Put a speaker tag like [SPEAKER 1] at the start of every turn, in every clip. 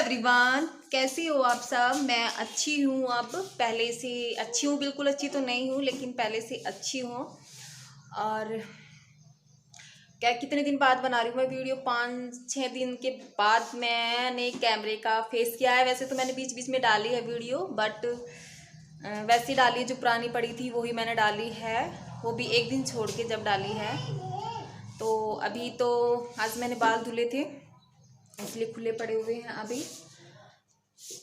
[SPEAKER 1] Everyone, कैसी हो आप सब। मैं अच्छी हूँ, अब पहले से अच्छी हूँ। बिल्कुल अच्छी तो नहीं हूँ, लेकिन पहले से अच्छी हूँ। और क्या कितने दिन बाद बना रही हूँ मैं वीडियो, 5-6 दिन के बाद मैंने कैमरे का फेस किया है। वैसे तो मैंने बीच बीच में डाली है वीडियो, बट वैसे डाली है, जो पुरानी पड़ी थी वही मैंने डाली है, वो भी एक दिन छोड़ के जब डाली है। तो अभी तो आज मैंने बाल धुले थे, इसलिए खुले पड़े हुए हैं। अभी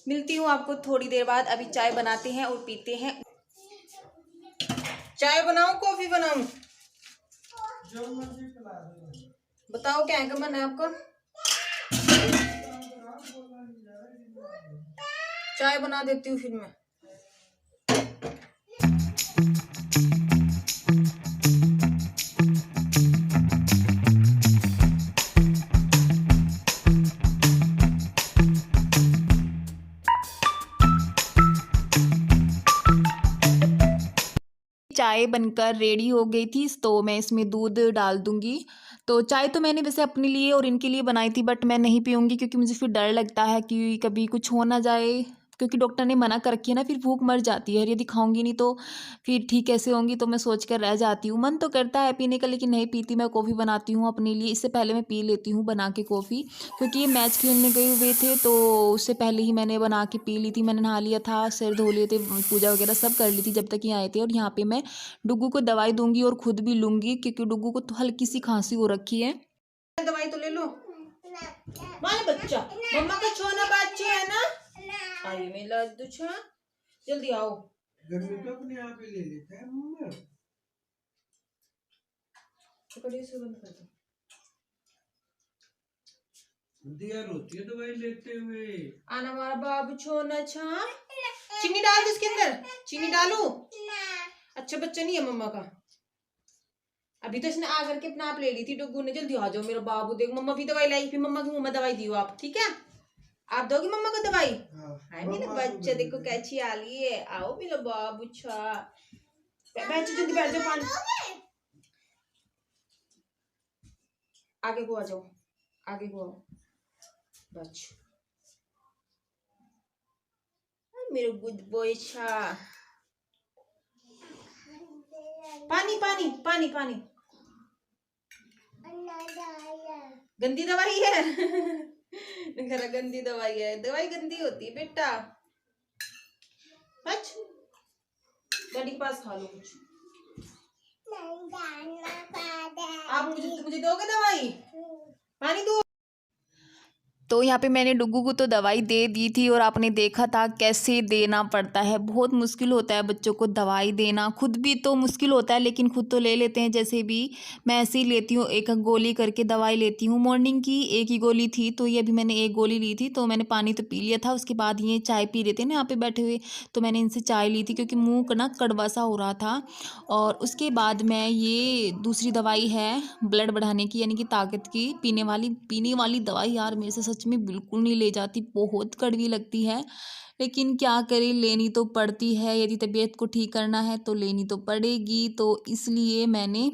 [SPEAKER 1] मिलती हूँ आपको थोड़ी देर बाद। अभी चाय बनाते हैं और पीते हैं। चाय बनाऊं, कॉफी बनाऊं, बताओ क्या है मन है आपका। चाय बना देती हूँ फिर मैं। चाय बनकर रेडी हो गई थी, तो मैं इसमें दूध डाल दूंगी। तो चाय तो मैंने वैसे अपने लिए और इनके लिए बनाई थी, बट मैं नहीं पीऊँगी क्योंकि मुझे फिर डर लगता है कि कभी कुछ हो ना जाए, क्योंकि डॉक्टर ने मना कर रखी है ना, फिर भूख मर जाती है। यदि खाऊंगी नहीं तो फिर ठीक कैसे होंगी, तो मैं सोच कर रह जाती हूँ। मन तो करता है पीने का, लेकिन नहीं पीती। मैं कॉफ़ी बनाती हूँ अपने लिए, इससे पहले मैं पी लेती हूँ बना के कॉफ़ी, क्योंकि ये मैच खेलने गए हुए थे तो उससे पहले ही मैंने बना के पी ली थी। मैंने नहा लिया था, सिर धो लिए थे, पूजा वगैरह सब कर ली थी जब तक ये आए थे। और यहाँ पे मैं डुग्गू को दवाई दूंगी और खुद भी लूंगी, क्योंकि डुग्गू को तो हल्की सी खांसी हो रखी है। दवाई तो ले लो मारे बच्चा, मम्मा का छोना बच्चे है ना। आई मेला दुछा, जल्दी आओ। गर्मी तो अपने आप ही ले लेता है मम्मा। पकड़िए से बंद कर दो। दिया रोती है दवाई लेते हुए। आना हमारा बाबू छोना छा। चीनी डाल दो इसके अंदर, चीनी डालो। अच्छा बच्चा नहीं है मम्मा का। अभी तो इसने आकर के अपना आप ले ली थी डुग्गू ने। जल्दी आ जाओ मेरा बाबू, देख मम्मा भी दवाई लाई, फिर मम्मा के मुंह में दवाई दियो आप, ठीक है। आप दोगे मम्मा को दवाई। हाय मेरे बच्चे, देखो कैची आ ली है। आओ मेरा बाबू छा, बैठ जल्दी बैठ जाओ। पानी आगे को आ जाओ, आगे को आओ बच मेरे गुड बॉय छा। पानी पानी पानी पानी, गंदी दवाई है। घर गंदी दवाई है, दवाई गंदी होती है बेटा। बच डैडी के पास खा लो कुछ। आप मुझे दोगे दवाई, पानी दो। तो यहाँ पे मैंने डुग्गू को तो दवाई दे दी थी, और आपने देखा था कैसे देना पड़ता है। बहुत मुश्किल होता है बच्चों को दवाई देना, खुद भी तो मुश्किल होता है, लेकिन खुद तो ले लेते हैं। जैसे भी मैं ऐसे ही लेती हूँ, एक गोली करके दवाई लेती हूँ। मॉर्निंग की एक ही गोली थी, तो ये अभी मैंने एक गोली ली थी। तो मैंने पानी तो पी लिया था, उसके बाद ये चाय पी रहे थे ना यहाँ पे बैठे हुए, तो मैंने इनसे चाय ली थी, क्योंकि मुँह ना कड़वा सा हो रहा था। और उसके बाद मैं ये दूसरी दवाई है ब्लड बढ़ाने की, यानी कि ताकत की, पीने वाली दवाई यार मेरे से सच में बिल्कुल नहीं ले जाती, बहुत कड़वी लगती है। लेकिन क्या करें, लेनी तो पड़ती है। यदि तबीयत को ठीक करना है तो लेनी तो पड़ेगी, तो इसलिए मैंने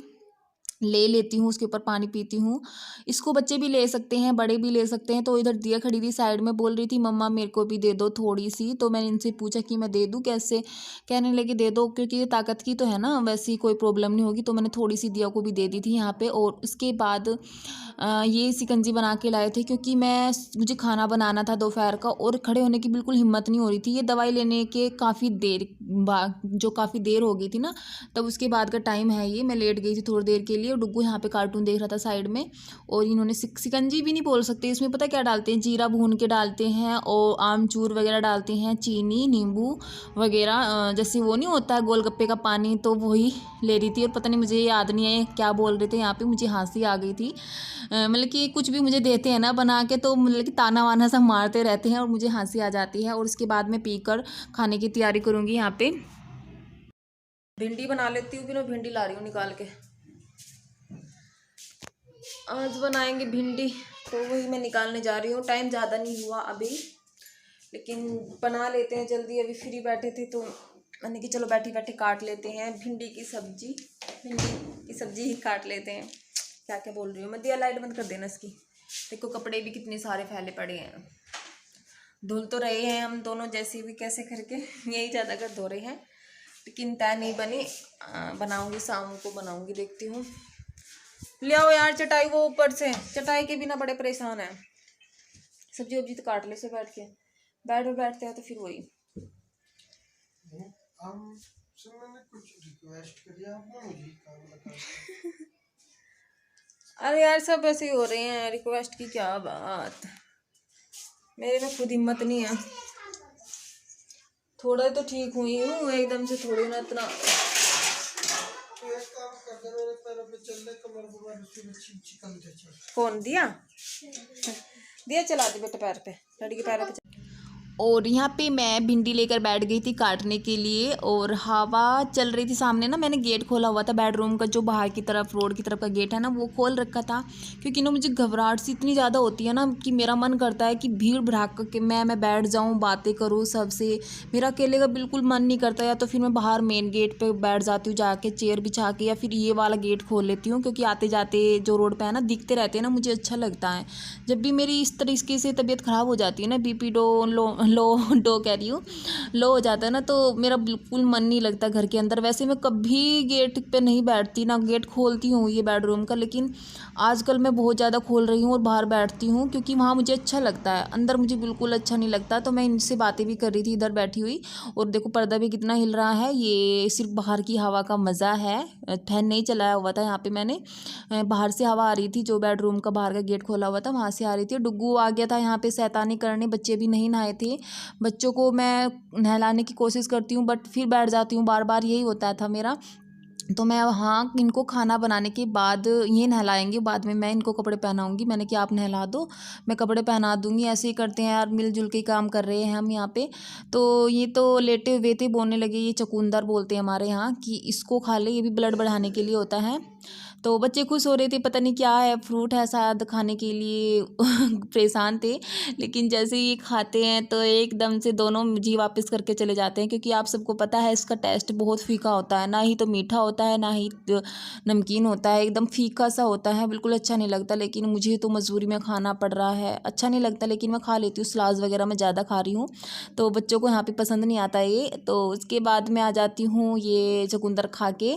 [SPEAKER 1] ले लेती हूँ। उसके ऊपर पानी पीती हूँ। इसको बच्चे भी ले सकते हैं, बड़े भी ले सकते हैं। तो इधर दिया खड़ी थी साइड में, बोल रही थी मम्मा मेरे को भी दे दो थोड़ी सी। तो मैंने इनसे पूछा कि मैं दे दूँ कैसे, कहने लगे दे दो, क्योंकि ये ताकत की तो है ना, वैसी कोई प्रॉब्लम नहीं होगी। तो मैंने थोड़ी सी दिया को भी दे दी थी यहाँ पे। और उसके बाद ये शिकंजी बना के लाए थे, क्योंकि मुझे खाना बनाना था दोपहर का, और खड़े होने की बिल्कुल हिम्मत नहीं हो रही थी। ये दवाई लेने के काफ़ी देर जो काफ़ी देर हो गई थी ना, तब उसके बाद का टाइम है ये। मैं लेट गई थी थोड़ी देर के लिए, और डुग्गू यहाँ पे कार्टून देख रहा था साइड में। और इन्होंने शिकंजी भी नहीं बोल सकते, इसमें पता क्या डालते हैं, जीरा भून के डालते हैं, और आमचूर वगैरह डालते हैं, चीनी नींबू वगैरह, जैसे वो नहीं होता है गोलगप्पे का पानी, तो वही ले रही थी। और पता नहीं, मुझे याद नहीं है क्या बोल रहे थे यहाँ पे, मुझे हंसी आ गई थी। मतलब कि कुछ भी मुझे देते हैं ना बना के, तो मतलब कि ताना वाना सब मारते रहते हैं, और मुझे हंसी आ जाती है। और उसके बाद मैं पीकर खाने की तैयारी करूँगी। यहाँ पे भिंडी बना लेती हूँ, फिर मैं भिंडी ला रही हूँ निकाल के। आज बनाएंगे भिंडी, तो वही मैं निकालने जा रही हूँ। टाइम ज़्यादा नहीं हुआ अभी, लेकिन बना लेते हैं जल्दी। अभी फ्री बैठे थे, तो मैंने कि चलो बैठे बैठे काट लेते हैं भिंडी की सब्जी ही काट लेते हैं। क्या क्या बोल रही हूँ मैं। दिया लाइट बंद कर देना इसकी। देखो कपड़े भी कितने सारे फैले पड़े हैं। धुल तो रहे हैं हम दोनों जैसे भी कैसे करके यही ज़्यादातर धो रहे हैं, लेकिन तय नहीं बनी। बनाऊंगी, शाम को बनाऊंगी, देखती हूँ। ले आओ यार चटाई, वो ऊपर से चटाई के बिना बड़े परेशान है। सब्जी वब्जी तो काट ले से बैठ के, बैठते हैं तो फिर वही। मैंने कुछ रिक्वेस्ट किया, आपने मुझे काम बता। अरे यार सब ऐसे ही हो रहे हैं, रिक्वेस्ट की क्या बात, मेरे में खुद हिम्मत नहीं है। थोड़ा तो ठीक हुई हूँ, एकदम से थोड़ी ना इतना। कौन दिया दिया चला दे बेटा पैर पे, लड़की के पैर पे। और यहाँ पे मैं भिंडी लेकर बैठ गई थी काटने के लिए, और हवा चल रही थी सामने ना। मैंने गेट खोला हुआ था बेडरूम का, जो बाहर की तरफ रोड की तरफ का गेट है ना, वो खोल रखा था। क्योंकि ना मुझे घबराहट सी इतनी ज़्यादा होती है ना कि मेरा मन करता है कि भीड़ भड़ाक के मैं बैठ जाऊँ, बातें करूँ सबसे। मेरा अकेले का बिल्कुल मन नहीं करता, या तो फिर मैं बाहर मेन गेट पर बैठ जाती हूँ जाके चेयर बिछा के, या फिर ये वाला गेट खोल लेती हूँ। क्योंकि आते जाते जो रोड पर है ना दिखते रहते हैं ना, मुझे अच्छा लगता है। जब भी मेरी इस तरीके से तबीयत ख़राब हो जाती है ना, BP लो कह रही हूँ, लो हो जाता है ना, तो मेरा बिल्कुल मन नहीं लगता घर के अंदर। वैसे मैं कभी गेट पे नहीं बैठती, ना गेट खोलती हूँ ये बेडरूम का, लेकिन आजकल मैं बहुत ज़्यादा खोल रही हूँ और बाहर बैठती हूँ, क्योंकि वहाँ मुझे अच्छा लगता है। अंदर मुझे बिल्कुल अच्छा नहीं लगता। तो मैं इनसे बातें भी कर रही थी इधर बैठी हुई, और देखो पर्दा भी कितना हिल रहा है। ये सिर्फ बाहर की हवा का मज़ा है, फैन नहीं चलाया हुआ था यहाँ पे मैंने। बाहर से हवा आ रही थी, जो बेडरूम का बाहर का गेट खोला हुआ था वहाँ से आ रही थी। डुग्गू आ गया था यहाँ पे शैतानी करने, बच्चे भी नहीं नहाए थे। बच्चों को मैं नहलाने की कोशिश करती हूँ, बट फिर बैठ जाती हूँ, बार बार यही होता था मेरा। तो मैं हाँ, इनको खाना बनाने के बाद ये नहलाएंगे, बाद में मैं इनको कपड़े पहनाऊंगी। मैंने कि आप नहला दो, मैं कपड़े पहना दूंगी। ऐसे ही करते हैं यार, मिलजुल के काम कर रहे हैं हम यहाँ पे। तो ये तो लेटे हुए थे, बोलने लगे, ये चकुंदर बोलते हैं हमारे यहाँ, कि इसको खा ले, ये भी ब्लड बढ़ाने के लिए होता है। तो बच्चे खुश हो रहे थे, पता नहीं क्या है, फ्रूट है शायद खाने के लिए परेशान थे। लेकिन जैसे ही ये खाते हैं तो एकदम से दोनों जी वापस करके चले जाते हैं। क्योंकि आप सबको पता है इसका टेस्ट बहुत फीका होता है, ना ही तो मीठा होता है, ना ही नमकीन होता है, एकदम फीका सा होता है, बिल्कुल अच्छा नहीं लगता। लेकिन मुझे तो मजबूरी में खाना पड़ रहा है, अच्छा नहीं लगता लेकिन मैं खा लेती हूँ। सलाद वगैरह मैं ज़्यादा खा रही हूँ, तो बच्चों को यहाँ पे पसंद नहीं आता ये। तो उसके बाद मैं आ जाती हूँ ये चुकंदर खा के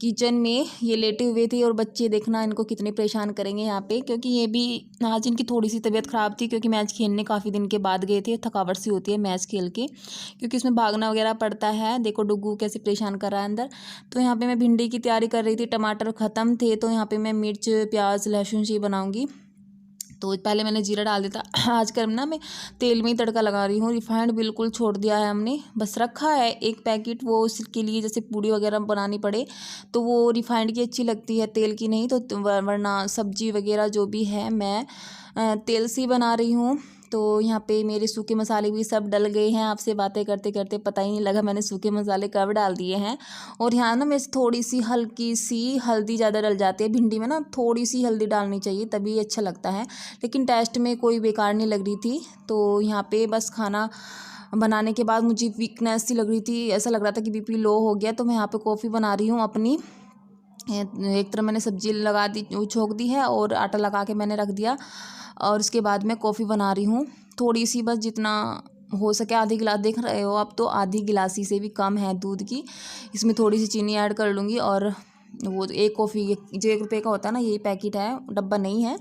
[SPEAKER 1] किचन में। ये लेटे हुए थे, और बच्चे देखना इनको कितने परेशान करेंगे यहाँ पे। क्योंकि ये भी आज इनकी थोड़ी सी तबीयत ख़राब थी, क्योंकि मैच खेलने काफ़ी दिन के बाद गए थे। थकावट सी होती है मैच खेल के, क्योंकि इसमें भागना वगैरह पड़ता है। देखो डुग्गू कैसे परेशान कर रहा है अंदर। तो यहाँ पे मैं भिंडी की तैयारी कर रही थी, टमाटर ख़त्म थे, तो यहाँ पे मैं मिर्च प्याज लहसुन से बनाऊँगी। तो पहले मैंने जीरा डाल दिया था। आजकल ना मैं तेल में ही तड़का लगा रही हूँ, रिफाइंड बिल्कुल छोड़ दिया है हमने। बस रखा है एक पैकेट, वो उसके लिए जैसे पूड़ी वगैरह बनानी पड़े तो वो रिफाइंड की अच्छी लगती है, तेल की नहीं। तो वरना सब्जी वगैरह जो भी है मैं तेल से ही बना रही हूँ। तो यहाँ पे मेरे सूखे मसाले भी सब डल गए हैं। आपसे बातें करते करते पता ही नहीं लगा मैंने सूखे मसाले कब डाल दिए हैं। और यहाँ ना मैं थोड़ी सी हल्की सी हल्दी ज़्यादा डल जाती है भिंडी में ना, थोड़ी सी हल्दी डालनी चाहिए तभी अच्छा लगता है। लेकिन टेस्ट में कोई बेकार नहीं लग रही थी। तो यहाँ पे बस खाना बनाने के बाद मुझे वीकनेस सी लग रही थी, ऐसा लग रहा था कि BP लो हो गया। तो मैं यहाँ पे कॉफ़ी बना रही हूँ अपनी। एक तरह मैंने सब्जी लगा दी, छोंक दी है, और आटा लगा के मैंने रख दिया। और उसके बाद मैं कॉफ़ी बना रही हूँ थोड़ी सी, बस जितना हो सके आधी गिलास। देख रहे हो आप, तो आधी गिलासी से भी कम है दूध की। इसमें थोड़ी सी चीनी ऐड कर लूँगी। और वो एक कॉफ़ी जो 1 रुपये का होता है ना, यही पैकेट है, डब्बा नहीं है।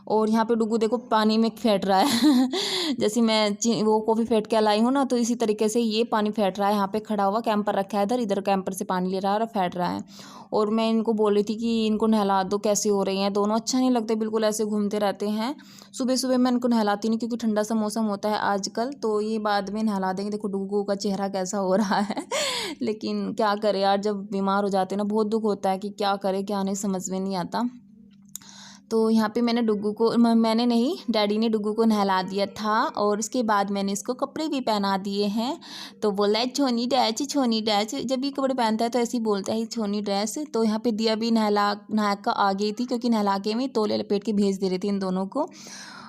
[SPEAKER 1] और यहाँ पे डुग्गू देखो पानी में फेंट रहा है जैसे मैं वो कॉफ़ी फेंट के लाई हूँ ना, तो इसी तरीके से ये पानी फेंट रहा है। यहाँ पे खड़ा हुआ कैंपर रखा है इधर, इधर कैंपर से पानी ले रहा है और फेंट रहा है। और मैं इनको बोल रही थी कि इनको नहला दो, कैसे हो रही हैं दोनों, अच्छा नहीं लगते, बिल्कुल ऐसे घूमते रहते हैं। सुबह सुबह मैं इनको नहलाती नहीं, क्योंकि ठंडा सा मौसम होता है आजकल, तो ये बाद में नहला देंगे। देखो डुग्गू का चेहरा कैसा हो रहा है लेकिन क्या करे यार, जब बीमार हो जाते हैं ना बहुत दुख होता है कि क्या करे क्या नहीं, समझ में नहीं आता। तो यहाँ पे मैंने डुग्गू को, मैंने नहीं, डैडी ने डुग्गू को नहला दिया था। और उसके बाद मैंने इसको कपड़े भी पहना दिए हैं। तो बोला है छोनी ड्रेस, छोनी ड्रेस। जब भी कपड़े पहनता है तो ऐसे ही बोलता है छोनी ड्रेस। तो यहाँ पे दिया भी नहा कर आ गई थी, क्योंकि नहला के मैं तौलिया लपेट के भेज दे रही थी इन दोनों को।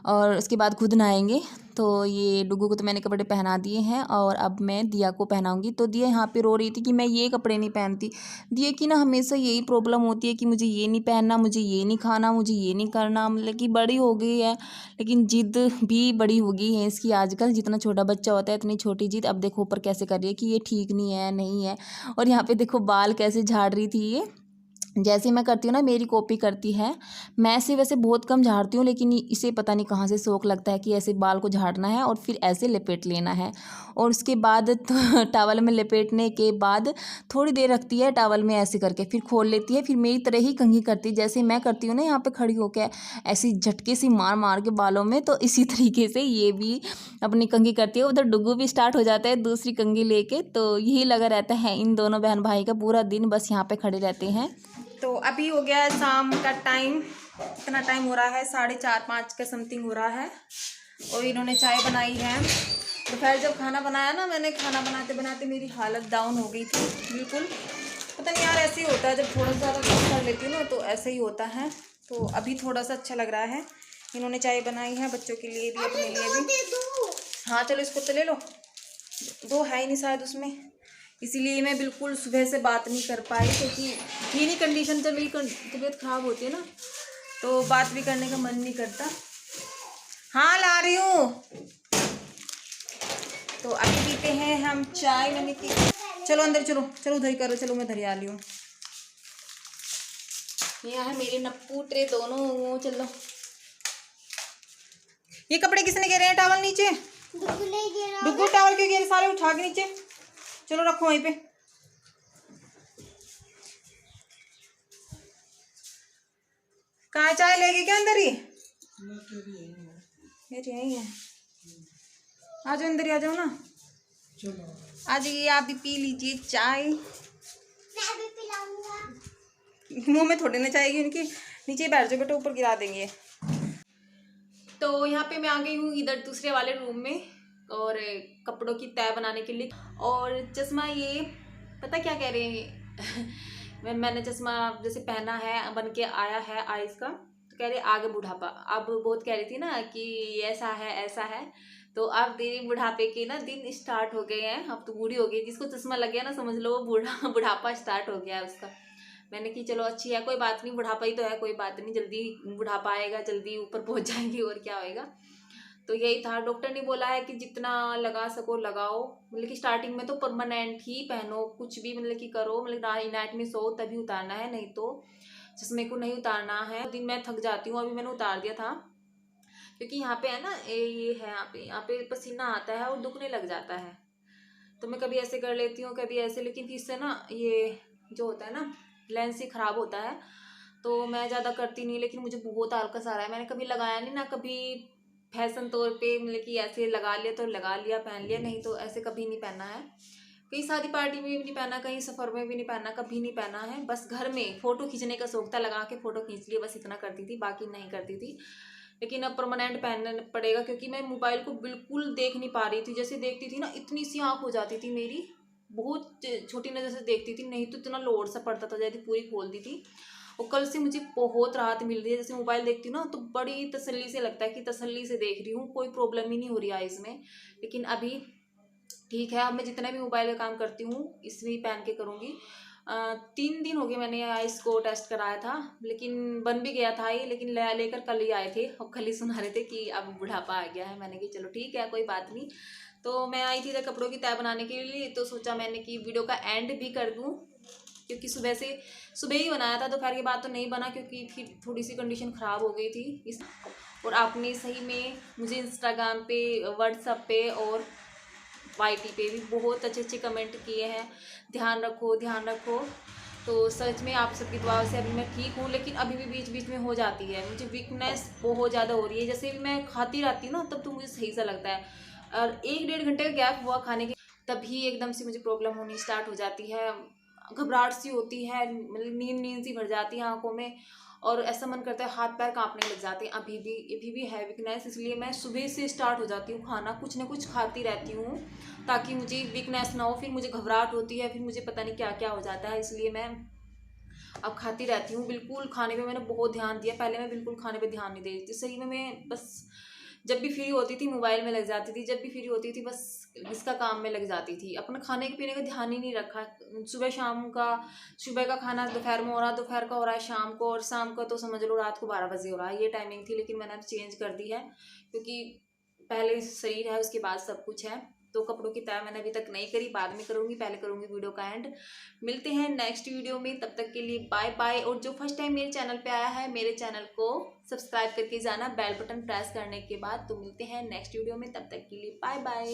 [SPEAKER 1] और उसके बाद खुद नहाएंगे। तो ये डुग्गू को तो मैंने कपड़े पहना दिए हैं और अब मैं दिया को पहनाऊंगी। तो दिया यहाँ पे रो रही थी कि मैं ये कपड़े नहीं पहनती। दिया की ना हमेशा यही प्रॉब्लम होती है कि मुझे ये नहीं पहनना, मुझे ये नहीं खाना, मुझे ये नहीं करना। मतलब कि बड़ी हो गई है लेकिन जिद भी बड़ी हो गई है इसकी आजकल। जितना छोटा बच्चा होता है इतनी छोटी जिद। अब देखो ऊपर कैसे कर रही है कि ये ठीक नहीं है, नहीं है। और यहाँ पे देखो बाल कैसे झाड़ रही थी ये, जैसे मैं करती हूँ ना मेरी कॉपी करती है। मैं ऐसे वैसे बहुत कम झाड़ती हूँ लेकिन इसे पता नहीं कहाँ से शौक लगता है कि ऐसे बाल को झाड़ना है और फिर ऐसे लपेट लेना है। और उसके बाद तो टॉवल में लपेटने के बाद थोड़ी देर रखती है टॉवल में ऐसे करके, फिर खोल लेती है। फिर मेरी तरह ही कंघी करती है जैसे मैं करती हूँ ना यहाँ पे खड़ी होकर ऐसी झटके से मार मार के बालों में। तो इसी तरीके से ये भी अपनी कंघी करती है। उधर डुग्गू भी स्टार्ट हो जाता है दूसरी कंघी लेके। तो यही लगा रहता है इन दोनों बहन भाई का, पूरा दिन बस यहाँ पे खड़े रहते हैं। तो अभी हो गया है शाम का टाइम। इतना टाइम हो रहा है 4:30-5 के समथिंग हो रहा है। और इन्होंने चाय बनाई है। दोपहर जब खाना बनाया ना मैंने, खाना बनाते बनाते मेरी हालत डाउन हो गई थी बिल्कुल। पता नहीं यार ऐसे ही होता है जब थोड़ा ज़्यादा काम कर लेती हूँ ना तो ऐसे ही होता है। तो अभी थोड़ा सा अच्छा लग रहा है। इन्होंने चाय बनाई है बच्चों के लिए भी अपने लिए भी। हाँ चलो इसको तो ले लो, 2 है ही नहीं शायद उसमें, इसीलिए मैं बिल्कुल सुबह से बात नहीं कर पाई क्योंकि थी नहीं कंडीशन। जब मेरी तबीयत ख़राब होती है ना तो बात भी करने का मन नहीं करता। हाँ ला रही हूँ। तो अभी पीते हैं हम चाय। मैंने की चलो अंदर, चलो चलो उधर ही करो, चलो मैं उधर ही आ रही हूँ। यहाँ है मेरे नप्पू ट्रे दोनों। चलो ये कपड़े किसने गिरे हैं? टॉवल नीचे डुग्गू टॉवल क्यों गिरे? सारे उठा के नीचे चलो रखो वहीं पे। कहाँ चाय लेगी क्या अंदर ही? मेरी यही है। आ जाओ अंदर ही आ जाओ ना। आ जाइए आप भी पी लीजिए चाय। मुंह में थोड़ी ना चाहेगी उनकी। नीचे बैठ जाओ बेटा, ऊपर गिरा देंगे। तो यहाँ पे मैं आ गई हूँ इधर दूसरे वाले रूम में और कपड़ों की तय बनाने के लिए। और चश्मा ये पता क्या कह रहे हैं मैंने चश्मा जैसे पहना है बन के आया है आइस का, तो कह रहे आगे बुढ़ापा। अब बहुत कह रही थी ना कि ऐसा है ऐसा है। तो अब तेरे बुढ़ापे के ना दिन स्टार्ट हो गए हैं। अब तो बूढ़ी हो गई, जिसको चश्मा लग गया ना समझ लो वो बुढ़ापा स्टार्ट हो गया है उसका। मैंने कि चलो अच्छी है, कोई बात नहीं, बुढ़ापा ही तो है, कोई बात नहीं, जल्दी बुढ़ापा आएगा, जल्दी ऊपर पहुंच जाएंगे और क्या होएगा। तो यही था, डॉक्टर ने बोला है कि जितना लगा सको लगाओ। मतलब कि स्टार्टिंग में तो परमानेंट ही पहनो, कुछ भी मतलब कि करो, मतलब नाइट में सो तभी उतारना है, नहीं तो चश्मे को नहीं उतारना है। दिन मैं थक जाती हूँ, अभी मैंने उतार दिया था क्योंकि यहाँ पे है ना ये है, यहाँ पे पसीना आता है और दुखने लग जाता है। तो मैं कभी ऐसे कर लेती हूँ कभी ऐसे, लेकिन इससे ना ये जो होता है ना लेंस ही ख़राब होता है। तो मैं ज़्यादा करती नहीं, लेकिन मुझे बहुत आलकस आ रहा है। मैंने कभी लगाया नहीं ना, कभी फैशन तौर पे मतलब कि ऐसे लगा लिया तो लगा लिया, पहन लिया, नहीं तो ऐसे कभी नहीं पहना है। कहीं शादी पार्टी में भी नहीं पहना, कहीं सफ़र में भी नहीं पहना, कभी नहीं पहना है। बस घर में फ़ोटो खींचने का शौक था, लगा के फ़ोटो खींच लिए, बस इतना करती थी, बाकी नहीं करती थी। लेकिन अब परमानेंट पहनना पड़ेगा क्योंकि मैं मोबाइल को बिल्कुल देख नहीं पा रही थी। जैसे देखती थी ना इतनी सी आँख हो जाती थी मेरी, बहुत छोटी नज़र से देखती थी, नहीं तो इतना लोड सा पड़ता था जैसे पूरी खोलती थी। और कल से मुझे बहुत राहत मिल रही है। जैसे मोबाइल देखती हूँ ना तो बड़ी तसल्ली से लगता है कि तसल्ली से देख रही हूँ, कोई प्रॉब्लम ही नहीं हो रही है इसमें। लेकिन अभी ठीक है, अब मैं जितना भी मोबाइल का काम करती हूँ इसमें ही पहन के करूँगी। 3 दिन हो गए मैंने आइस को टेस्ट कराया था, लेकिन बन भी गया था ये, लेकिन लेकर कल ही आए थे और कल ही सुना रहे थे कि अब बुढ़ापा आ गया है। मैंने कि चलो ठीक है कोई बात नहीं। तो मैं आई थी इधर कपड़ों की तय बनाने के लिए, तो सोचा मैंने कि वीडियो का एंड भी कर दूँ क्योंकि सुबह ही बनाया था, दोपहर के बाद तो नहीं बना क्योंकि फिर थोड़ी सी कंडीशन ख़राब हो गई थी इस। और आपने सही में मुझे इंस्टाग्राम पे, व्हाट्सएप पे और वाईटी पे भी बहुत अच्छे अच्छे कमेंट किए हैं, ध्यान रखो ध्यान रखो। तो सच में आप सबकी दुआ से अभी मैं ठीक हूँ, लेकिन अभी भी बीच बीच में हो जाती है, मुझे वीकनेस बहुत ज़्यादा हो रही है। जैसे भी मैं खाती रहती हूँ ना तब तो मुझे सही सा लगता है, और 1-1.5 घंटे का गैप हुआ खाने के तभी एकदम से मुझे प्रॉब्लम होनी स्टार्ट हो जाती है। घबराहट सी होती है, मतलब नींद सी भर जाती है आंखों में, और ऐसा मन करता है हाथ पैर कांपने लग जाते हैं। अभी भी है वीकनेस, इसलिए मैं सुबह से स्टार्ट हो जाती हूँ खाना, कुछ ना कुछ खाती रहती हूँ ताकि मुझे वीकनेस ना हो। फिर मुझे घबराहट होती है, फिर मुझे पता नहीं क्या क्या हो जाता है, इसलिए मैं अब खाती रहती हूँ। बिल्कुल खाने पे मैंने बहुत ध्यान दिया, पहले मैं बिल्कुल खाने पे ध्यान नहीं देती थी। सही में मैं बस जब भी फ्री होती थी मोबाइल में लग जाती थी, जब भी फ्री होती थी बस इसका काम में लग जाती थी, अपना खाने पीने का ध्यान ही नहीं रखा। सुबह शाम का, सुबह का खाना दोपहर में हो रहा, दोपहर का हो रहा है शाम को, और शाम का तो समझ लो रात को 12 बजे हो रहा है, ये टाइमिंग थी। लेकिन मैंने अब चेंज कर दी है, क्योंकि पहले शरीर है उसके बाद सब कुछ है। तो कपड़ों की तय मैंने अभी तक नहीं करी, बाद में करूँगी, पहले करूँगी वीडियो का एंड। मिलते हैं नेक्स्ट वीडियो में, तब तक के लिए बाय बाय। और जो फर्स्ट टाइम मेरे चैनल पे आया है, मेरे चैनल को सब्सक्राइब करके जाना बेल बटन प्रेस करने के बाद। तो मिलते हैं नेक्स्ट वीडियो में, तब तक के लिए बाय बाय।